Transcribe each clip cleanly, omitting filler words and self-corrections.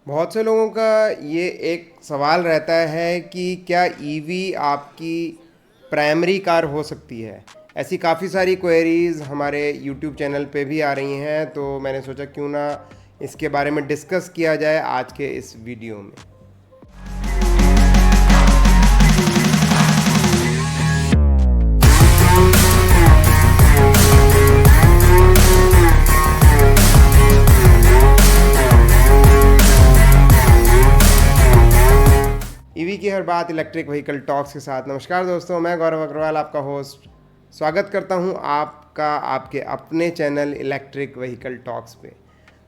बहुत से लोगों का ये एक सवाल रहता है कि क्या ईवी आपकी प्राइमरी कार हो सकती है। ऐसी काफ़ी सारी क्वेरीज़ हमारे यूट्यूब चैनल पे भी आ रही हैं, तो मैंने सोचा क्यों ना इसके बारे में डिस्कस किया जाए आज के इस वीडियो में। ईवी की हर बात इलेक्ट्रिक व्हीकल टॉक्स के साथ। नमस्कार दोस्तों, मैं गौरव अग्रवाल आपका होस्ट स्वागत करता हूं आपका आपके अपने चैनल इलेक्ट्रिक व्हीकल टॉक्स पे।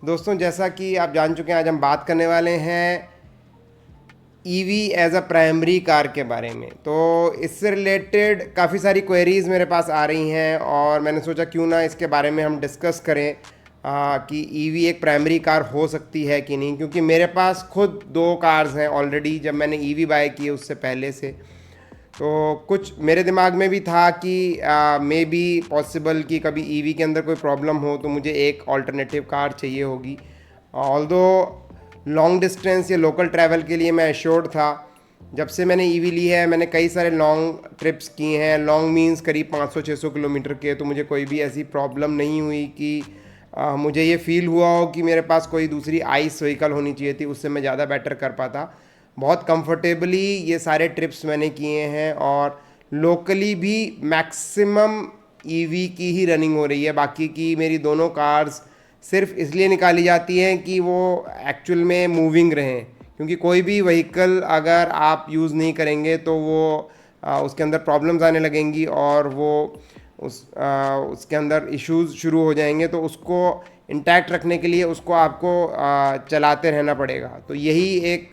दोस्तों, जैसा कि आप जान चुके हैं, आज हम बात करने वाले हैं EV as a primary car के बारे में। तो इससे रिलेटेड काफ़ी सारी क्वेरीज़ मेरे पास आ रही हैं और मैंने सोचा क्यों ना इसके बारे में हम डिस्कस करें कि ईवी एक प्राइमरी कार हो सकती है कि नहीं, क्योंकि मेरे पास खुद 2 कार्स हैं ऑलरेडी। जब मैंने ईवी बाय की उससे पहले से तो कुछ मेरे दिमाग में भी था कि मे बी पॉसिबल कि कभी ईवी के अंदर कोई प्रॉब्लम हो तो मुझे एक ऑल्टरनेटिव कार चाहिए होगी। ऑल्दो लॉन्ग डिस्टेंस या लोकल ट्रैवल के लिए मैं एश्योर्ड था। जब से मैंने ईवी ली है मैंने कई सारे लॉन्ग ट्रिप्स किए हैं। लॉन्ग मीन्स करीब 500-600 किलोमीटर के। तो मुझे कोई भी ऐसी प्रॉब्लम नहीं हुई कि मुझे ये फील हुआ हो कि मेरे पास कोई दूसरी आइस व्हीकल होनी चाहिए थी, उससे मैं ज़्यादा बेटर कर पाता। बहुत कंफर्टेबली ये सारे ट्रिप्स मैंने किए हैं और लोकली भी मैक्सिमम ईवी की ही रनिंग हो रही है। बाकी की मेरी दोनों कार्स सिर्फ इसलिए निकाली जाती हैं कि वो एक्चुअल में मूविंग रहें, क्योंकि कोई भी व्हीकल अगर आप यूज़ नहीं करेंगे तो वो उसके अंदर प्रॉब्लम्स आने लगेंगी और वो उसके अंदर इश्यूज़ शुरू हो जाएंगे। तो उसको इंटैक्ट रखने के लिए उसको आपको चलाते रहना पड़ेगा। तो यही एक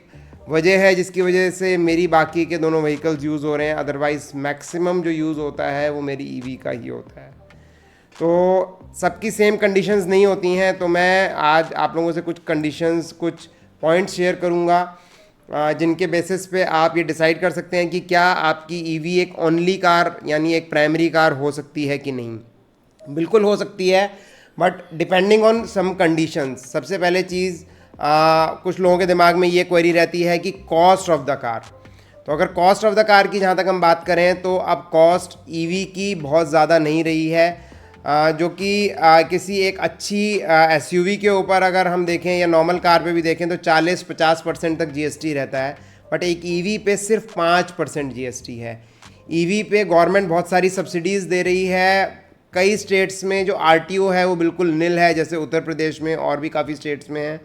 वजह है जिसकी वजह से मेरी बाकी के दोनों व्हीकल्स यूज़ हो रहे हैं। अदरवाइज़ मैक्सिमम जो यूज़ होता है वो मेरी ईवी का ही होता है। तो सबकी सेम कंडीशंस नहीं होती हैं, तो मैं आज आप लोगों से कुछ कंडीशंस, कुछ पॉइंट्स शेयर करूंगा जिनके बेसिस पे आप ये डिसाइड कर सकते हैं कि क्या आपकी ईवी एक ओनली कार यानी एक प्राइमरी कार हो सकती है कि नहीं। बिल्कुल हो सकती है, but depending on some conditions. सबसे पहले चीज़, कुछ लोगों के दिमाग में ये क्वेरी रहती है कि कॉस्ट ऑफ द कार। तो अगर कॉस्ट ऑफ द कार की जहाँ तक हम बात करें तो अब कॉस्ट ईवी की बहुत ज़्यादा नहीं रही है, जो कि किसी एक अच्छी एसयूवी के ऊपर अगर हम देखें या नॉर्मल कार पे भी देखें तो 40-50% तक जीएसटी रहता है। बट एक ईवी पे सिर्फ 5% जीएसटी है। ईवी पे गवर्नमेंट बहुत सारी सब्सिडीज़ दे रही है। कई स्टेट्स में जो आरटीओ है वो बिल्कुल निल है, जैसे उत्तर प्रदेश में और भी काफ़ी स्टेट्स में है।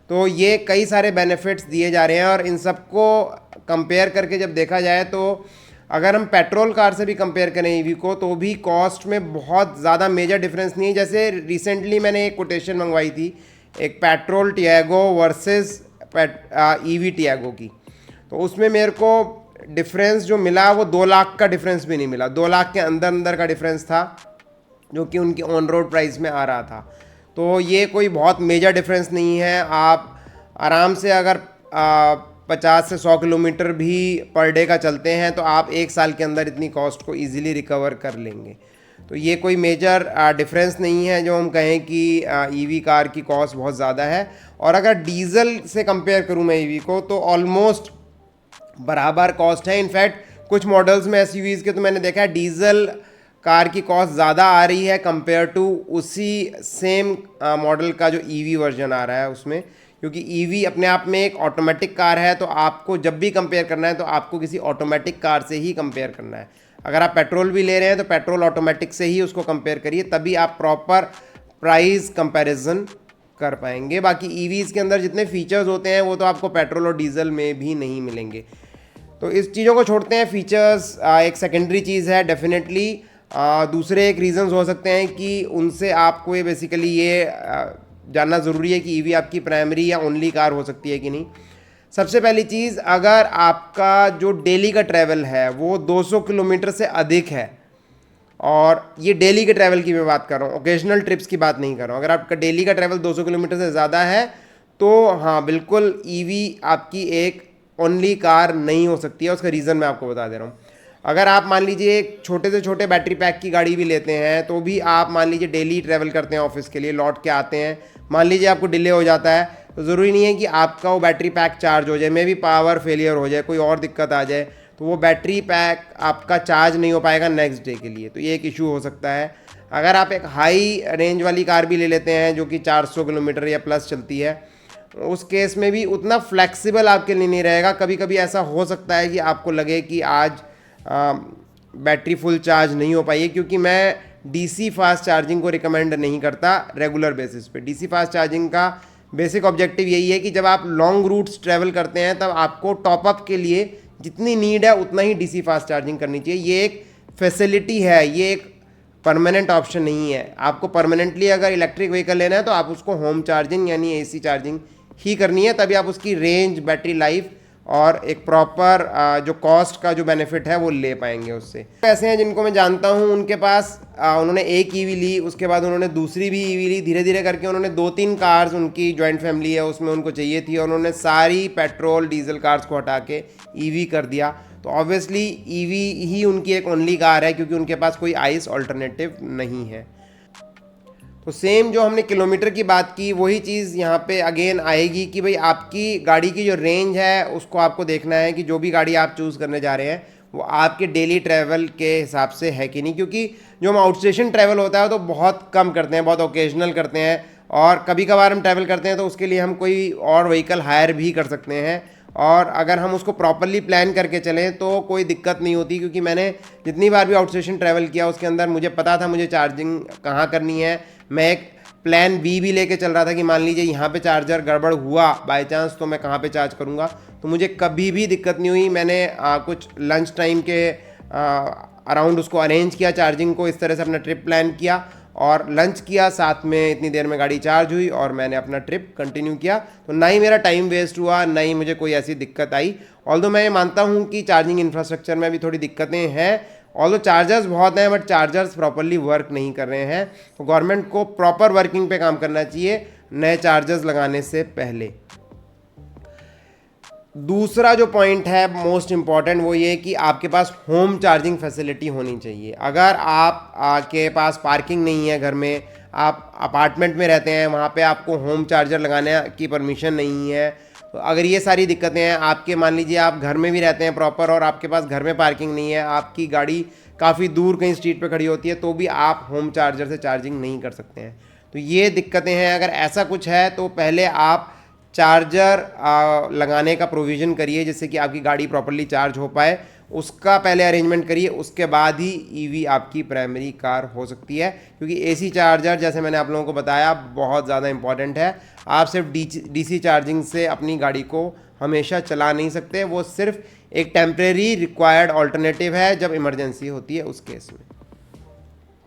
तो ये कई सारे बेनिफिट्स दिए जा रहे हैं और इन सबको कंपेयर करके जब देखा जाए तो अगर हम पेट्रोल कार से भी कंपेयर करें ईवी को तो भी कॉस्ट में बहुत ज़्यादा मेजर डिफरेंस नहीं है। जैसे रिसेंटली मैंने एक कोटेशन मंगवाई थी एक petrol Tiago versus EV Tiago की, तो उसमें मेरे को डिफरेंस जो मिला वो 2 लाख का डिफरेंस भी नहीं मिला। 2 लाख के अंदर अंदर का डिफरेंस था जो कि उनकी ऑन रोड प्राइस में आ रहा था। तो ये कोई बहुत मेजर डिफरेंस नहीं है। आप आराम से अगर 50 से 100 किलोमीटर भी पर डे का चलते हैं तो आप 1 साल के अंदर इतनी कॉस्ट को इजीली रिकवर कर लेंगे। तो ये कोई मेजर डिफरेंस नहीं है जो हम कहें कि ईवी कार की कॉस्ट बहुत ज़्यादा है। और अगर डीजल से कंपेयर करूं मैं ईवी को तो ऑलमोस्ट बराबर कॉस्ट है। इनफैक्ट कुछ मॉडल्स में एसयूवीज़ के तो मैंने देखा है डीजल कार की कॉस्ट ज़्यादा आ रही है कंपेयर टू उसी सेम मॉडल का जो ईवी वर्जन आ रहा है उसमें, क्योंकि ईवी अपने आप में एक ऑटोमेटिक कार है। तो आपको जब भी कंपेयर करना है तो आपको किसी ऑटोमेटिक कार से ही कंपेयर करना है। अगर आप पेट्रोल भी ले रहे हैं तो पेट्रोल ऑटोमेटिक से ही उसको कंपेयर करिए, तभी आप प्रॉपर प्राइस कंपैरिजन कर पाएंगे। बाकी ईवीज़ के अंदर जितने फीचर्स होते हैं वो तो आपको पेट्रोल और डीजल में भी नहीं मिलेंगे। तो इस चीज़ों को छोड़ते हैं। फीचर्स एक सेकेंडरी चीज़ है डेफिनेटली। दूसरे एक रीज़न्स हो सकते हैं कि उनसे आपको ये बेसिकली ये जानना ज़रूरी है कि ईवी आपकी प्राइमरी या ओनली कार हो सकती है कि नहीं। सबसे पहली चीज़, अगर आपका जो डेली का ट्रैवल है वो 200 किलोमीटर से अधिक है, और ये डेली के ट्रैवल की मैं बात कर रहा हूँ, ओकेजनल ट्रिप्स की बात नहीं कर रहा हूँ। अगर आपका डेली का ट्रैवल 200 किलोमीटर से ज़्यादा है तो हाँ बिल्कुल ईवी आपकी एक ओनली कार नहीं हो सकती है। उसका रीज़न मैं आपको बता दे रहा हूँ। अगर आप मान लीजिए एक छोटे से छोटे बैटरी पैक की गाड़ी भी लेते हैं तो भी आप मान लीजिए डेली ट्रैवल करते हैं ऑफिस के लिए, लौट के आते हैं, मान लीजिए आपको डिले हो जाता है तो ज़रूरी नहीं है कि आपका वो बैटरी पैक चार्ज हो जाए, मे भी पावर फेलियर हो जाए, कोई और दिक्कत आ जाए तो वो बैटरी पैक आपका चार्ज नहीं हो पाएगा नेक्स्ट डे के लिए, तो ये एक इशू हो सकता है। अगर आप एक हाई रेंज वाली कार भी ले लेते हैं जो कि 400 किलोमीटर या प्लस चलती है, उस केस में भी उतना फ्लेक्सिबल आपके लिए नहीं रहेगा। कभी कभी ऐसा हो सकता है कि आपको लगे कि आज बैटरी फुल चार्ज नहीं हो पाई है, क्योंकि मैं डीसी फास्ट चार्जिंग को रिकमेंड नहीं करता रेगुलर बेसिस पे। डीसी फास्ट चार्जिंग का बेसिक ऑब्जेक्टिव यही है कि जब आप लॉन्ग रूट्स ट्रैवल करते हैं तब आपको टॉपअप के लिए जितनी नीड है उतना ही डीसी फास्ट चार्जिंग करनी चाहिए। ये एक फैसिलिटी है, ये एक परमानेंट ऑप्शन नहीं है। आपको परमानेंटली अगर इलेक्ट्रिक व्हीकल लेना है तो आप उसको होम चार्जिंग यानी एसी चार्जिंग ही करनी है, तभी आप उसकी रेंज, बैटरी लाइफ और एक प्रॉपर जो कॉस्ट का जो बेनिफिट है वो ले पाएंगे उससे। ऐसे हैं जिनको मैं जानता हूँ, उनके पास उन्होंने एक ईवी ली, उसके बाद उन्होंने दूसरी भी ईवी ली, धीरे धीरे करके उन्होंने 2-3 कार्स, उनकी जॉइंट फैमिली है उसमें उनको चाहिए थी, और उन्होंने सारी पेट्रोल डीजल कार्स को हटा के ईवी कर दिया। तो ऑब्वियसली ईवी ही उनकी एक ओनली कार है, क्योंकि उनके पास कोई आइस ऑल्टरनेटिव नहीं है। तो सेम जो हमने किलोमीटर की बात की वही चीज़ यहाँ पे अगेन आएगी कि भाई आपकी गाड़ी की जो रेंज है उसको आपको देखना है कि जो भी गाड़ी आप चूज़ करने जा रहे हैं वो आपके डेली ट्रैवल के हिसाब से है कि नहीं। क्योंकि जो हम आउट स्टेशन ट्रैवल होता है तो बहुत कम करते हैं, बहुत ओकेजनल करते हैं, और कभी कभार हम ट्रैवल करते हैं तो उसके लिए हम कोई और व्हीकल हायर भी कर सकते हैं। और अगर हम उसको प्रॉपरली प्लान करके चलें तो कोई दिक्कत नहीं होती, क्योंकि मैंने जितनी बार भी आउट स्टेशन ट्रैवल किया उसके अंदर मुझे पता था मुझे चार्जिंग कहाँ करनी है। मैं एक प्लान बी भी लेके चल रहा था कि मान लीजिए यहाँ पे चार्जर गड़बड़ हुआ बाय चांस तो मैं कहाँ पे चार्ज करूँगा, तो मुझे कभी भी दिक्कत नहीं हुई। मैंने कुछ लंच टाइम के अराउंड उसको अरेंज किया चार्जिंग को, इस तरह से अपना ट्रिप प्लान किया और लंच किया, साथ में इतनी देर में गाड़ी चार्ज हुई और मैंने अपना ट्रिप कंटिन्यू किया। तो ना ही मेरा टाइम वेस्ट हुआ, ना ही मुझे कोई ऐसी दिक्कत आई। ऑल्दो मैं ये मानता हूँ कि चार्जिंग इंफ्रास्ट्रक्चर में भी थोड़ी दिक्कतें हैं, ऑल्दो चार्जर्स बहुत हैं बट चार्जर्स प्रॉपरली वर्क नहीं कर रहे हैं। तो गवर्नमेंट को प्रॉपर वर्किंग पे काम करना चाहिए नए चार्जर्स लगाने से पहले। दूसरा जो पॉइंट है मोस्ट इम्पॉर्टेंट वो ये कि आपके पास होम चार्जिंग फैसिलिटी होनी चाहिए। अगर आप के पास पार्किंग नहीं है घर में, आप अपार्टमेंट में रहते हैं, वहाँ पे आपको होम चार्जर लगाने की परमिशन नहीं है, तो अगर ये सारी दिक्कतें हैं आपके, मान लीजिए आप घर में भी रहते हैं प्रॉपर और आपके पास घर में पार्किंग नहीं है, आपकी गाड़ी काफ़ी दूर कहीं स्ट्रीट पे खड़ी होती है, तो भी आप होम चार्जर से चार्जिंग नहीं कर सकते हैं। तो ये दिक्कतें हैं। अगर ऐसा कुछ है तो पहले आप चार्जर लगाने का प्रोविज़न करिए जिससे कि आपकी गाड़ी प्रॉपरली चार्ज हो पाए, उसका पहले अरेंजमेंट करिए, उसके बाद ही ईवी आपकी प्राइमरी कार हो सकती है। क्योंकि एसी चार्जर जैसे मैंने आप लोगों को बताया बहुत ज़्यादा इंपॉर्टेंट है। आप सिर्फ डीसी चार्जिंग से अपनी गाड़ी को हमेशा चला नहीं सकते, वो सिर्फ एक टेम्परेरी रिक्वायर्ड ऑल्टरनेटिव है जब इमरजेंसी होती है उस केस में।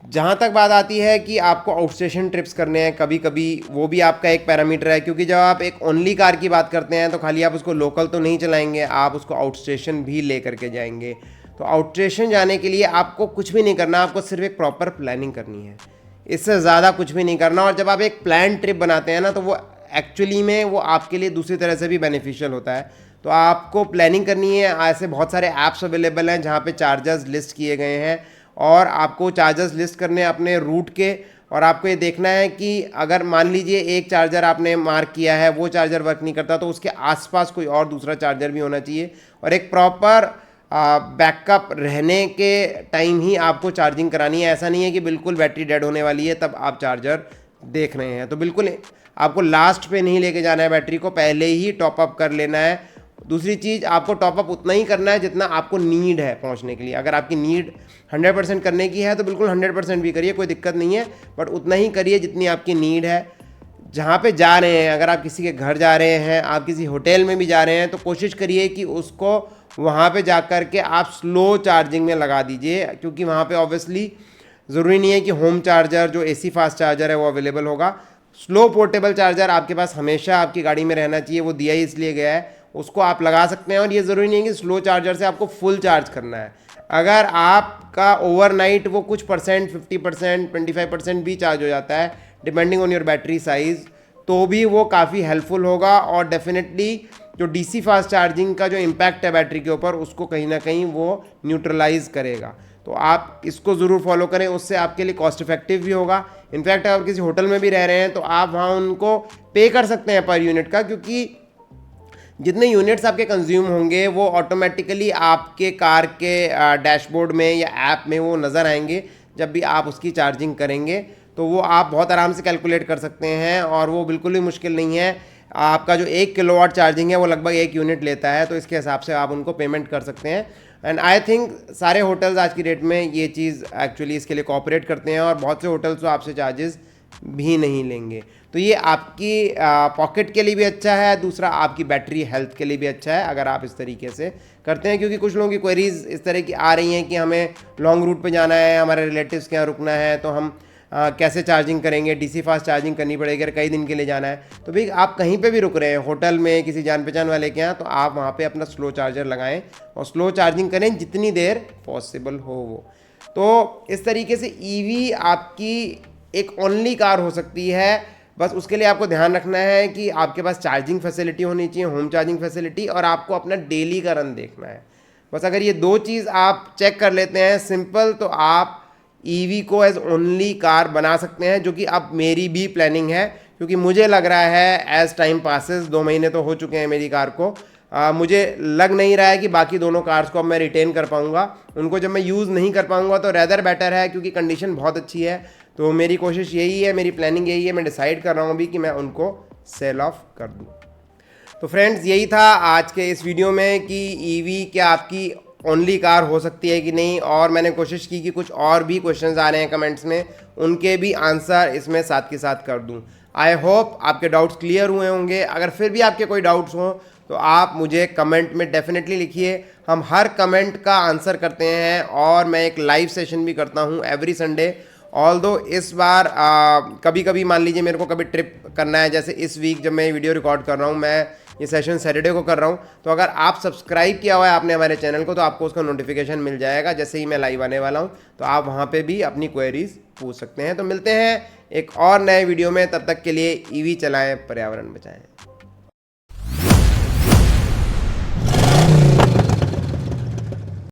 जहाँ तक बात आती है कि आपको आउट स्टेशन ट्रिप्स करने हैं कभी कभी, वो भी आपका एक पैरामीटर है। क्योंकि जब आप एक ओनली कार की बात करते हैं तो खाली आप उसको लोकल तो नहीं चलाएंगे, आप उसको आउट स्टेशन भी ले करके जाएंगे। तो आउट स्टेशन जाने के लिए आपको कुछ भी नहीं करना, आपको सिर्फ एक प्रॉपर प्लानिंग करनी है, इससे ज़्यादा कुछ भी नहीं करना। और जब आप एक प्लान ट्रिप बनाते हैं ना तो वो एक्चुअली में वो आपके लिए दूसरी तरह से भी बेनिफिशियल होता है। तो आपको प्लानिंग करनी है। ऐसे बहुत सारे ऐप्स अवेलेबल हैं जहाँ पे चार्जर्स लिस्ट किए गए हैं और आपको चार्जर्स लिस्ट करने अपने रूट के, और आपको ये देखना है कि अगर मान लीजिए एक चार्जर आपने मार्क किया है वो चार्जर वर्क नहीं करता तो उसके आसपास कोई और दूसरा चार्जर भी होना चाहिए। और एक प्रॉपर बैकअप रहने के टाइम ही आपको चार्जिंग करानी है। ऐसा नहीं है कि बिल्कुल बैटरी डेड होने वाली है तब आप चार्जर देख रहे हैं, तो बिल्कुल आपको लास्ट पे नहीं लेके जाना है बैटरी को, पहले ही टॉपअप कर लेना है। दूसरी चीज़, आपको टॉपअप उतना ही करना है जितना आपको नीड है पहुंचने के लिए। अगर आपकी नीड 100% करने की है तो बिल्कुल 100% भी करिए, कोई दिक्कत नहीं है, बट उतना ही करिए जितनी आपकी नीड है। जहाँ पे जा रहे हैं, अगर आप किसी के घर जा रहे हैं, आप किसी होटल में भी जा रहे हैं, तो कोशिश करिए कि उसको वहाँ पे जा कर के आप स्लो चार्जिंग में लगा दीजिए। क्योंकि वहाँ पे ऑब्वियसली ज़रूरी नहीं है कि होम चार्जर जो एसी फास्ट चार्जर है वो अवेलेबल होगा। स्लो पोर्टेबल चार्जर आपके पास हमेशा आपकी गाड़ी में रहना चाहिए, वो दिया ही इसलिए गया है, उसको आप लगा सकते हैं। और ये ज़रूरी नहीं है कि स्लो चार्जर से आपको फुल चार्ज करना है। अगर आपका ओवरनाइट वो कुछ परसेंट 50%, 25% भी चार्ज हो जाता है depending on your battery size, तो भी वो काफ़ी हेल्पफुल होगा। और डेफिनेटली जो डीसी फास्ट चार्जिंग का जो इम्पैक्ट है बैटरी के ऊपर, उसको कहीं ना कहीं वो न्यूट्रलाइज करेगा। तो आप इसको ज़रूर फॉलो करें, उससे आपके लिए कॉस्ट इफेक्टिव भी होगा। इनफैक्ट अगर किसी होटल में भी रह रहे हैं तो आप वहाँ उनको पे कर सकते हैं पर यूनिट का, क्योंकि जितने यूनिट्स आपके कंज्यूम होंगे वो ऑटोमेटिकली आपके कार के डैशबोर्ड में या ऐप में वो नज़र आएंगे जब भी आप उसकी चार्जिंग करेंगे। तो वो आप बहुत आराम से कैलकुलेट कर सकते हैं और वो बिल्कुल भी मुश्किल नहीं है। आपका जो 1 किलोवाट चार्जिंग है वो लगभग 1 यूनिट लेता है, तो इसके हिसाब से आप उनको पेमेंट कर सकते हैं। एंड आई थिंक सारे होटल्स आज की डेट में ये चीज़ एक्चुअली इसके लिए कोऑपरेट करते हैं और बहुत से होटल्स तो आपसे चार्जेस भी नहीं लेंगे। तो ये आपकी पॉकेट के लिए भी अच्छा है, दूसरा आपकी बैटरी हेल्थ के लिए भी अच्छा है अगर आप इस तरीके से करते हैं, क्योंकि कुछ लोगों की क्वेरीज इस तरह की आ रही हैं कि हमें लॉन्ग रूट पे जाना है, हमारे रिलेटिव्स के यहाँ रुकना है, तो हम कैसे चार्जिंग करेंगे, डीसी फास्ट चार्जिंग करनी पड़ेगी अगर कई दिन के लिए जाना है। तो भाई आप कहीं पे भी रुक रहे हैं, होटल में, किसी जान पहचान वाले के यहाँ, तो आप वहाँ पे अपना स्लो चार्जर लगाएं और स्लो चार्जिंग करें जितनी देर पॉसिबल हो वो। तो इस तरीके से ईवी आपकी एक ओनली कार हो सकती है। बस उसके लिए आपको ध्यान रखना है कि आपके पास चार्जिंग फैसिलिटी होनी चाहिए, होम चार्जिंग फैसिलिटी, और आपको अपना डेली का रन देखना है। बस अगर ये 2 चीज़ आप चेक कर लेते हैं सिंपल, तो आप ईवी को एज ओनली कार बना सकते हैं, जो कि अब मेरी भी प्लानिंग है, क्योंकि मुझे लग रहा है एज टाइम पासेस, 2 महीने तो हो चुके हैं मेरी कार को, मुझे लग नहीं रहा है कि बाकी दोनों कार्स को अब मैं रिटेन कर पाऊंगा। उनको जब मैं यूज़ नहीं कर पाऊंगा तो रेदर बेटर है, क्योंकि कंडीशन बहुत अच्छी है। तो मेरी कोशिश यही है, मेरी प्लानिंग यही है, मैं डिसाइड कर रहा हूँ अभी कि मैं उनको सेल ऑफ कर दूँ। तो फ्रेंड्स, यही था आज के इस वीडियो में कि ईवी क्या आपकी ओनली कार हो सकती है कि नहीं, और मैंने कोशिश की कि कुछ और भी क्वेश्चंस आ रहे हैं कमेंट्स में, उनके भी आंसर इसमें साथ के साथ कर दूं। आई होप आपके डाउट्स क्लियर हुए होंगे। अगर फिर भी आपके कोई डाउट्स हों तो आप मुझे कमेंट में डेफिनेटली लिखिए, हम हर कमेंट का आंसर करते हैं, और मैं एक लाइव सेशन भी करता हूँ एवरी संडे। ऑल्दो इस बार कभी कभी मान लीजिए मेरे को कभी ट्रिप करना है, जैसे इस वीक जब मैं वीडियो रिकॉर्ड कर रहा हूँ, मैं ये सेशन सैटरडे को कर रहा हूँ, तो अगर आप सब्सक्राइब किया हुआ है आपने हमारे चैनल को, तो आपको उसका नोटिफिकेशन मिल जाएगा जैसे ही मैं लाइव आने वाला हूँ, तो आप वहाँ पे भी अपनी क्वेरीज पूछ सकते हैं। तो मिलते हैं एक और नए वीडियो में, तब तक के लिए ईवी चलाएं, पर्यावरण बचाएं।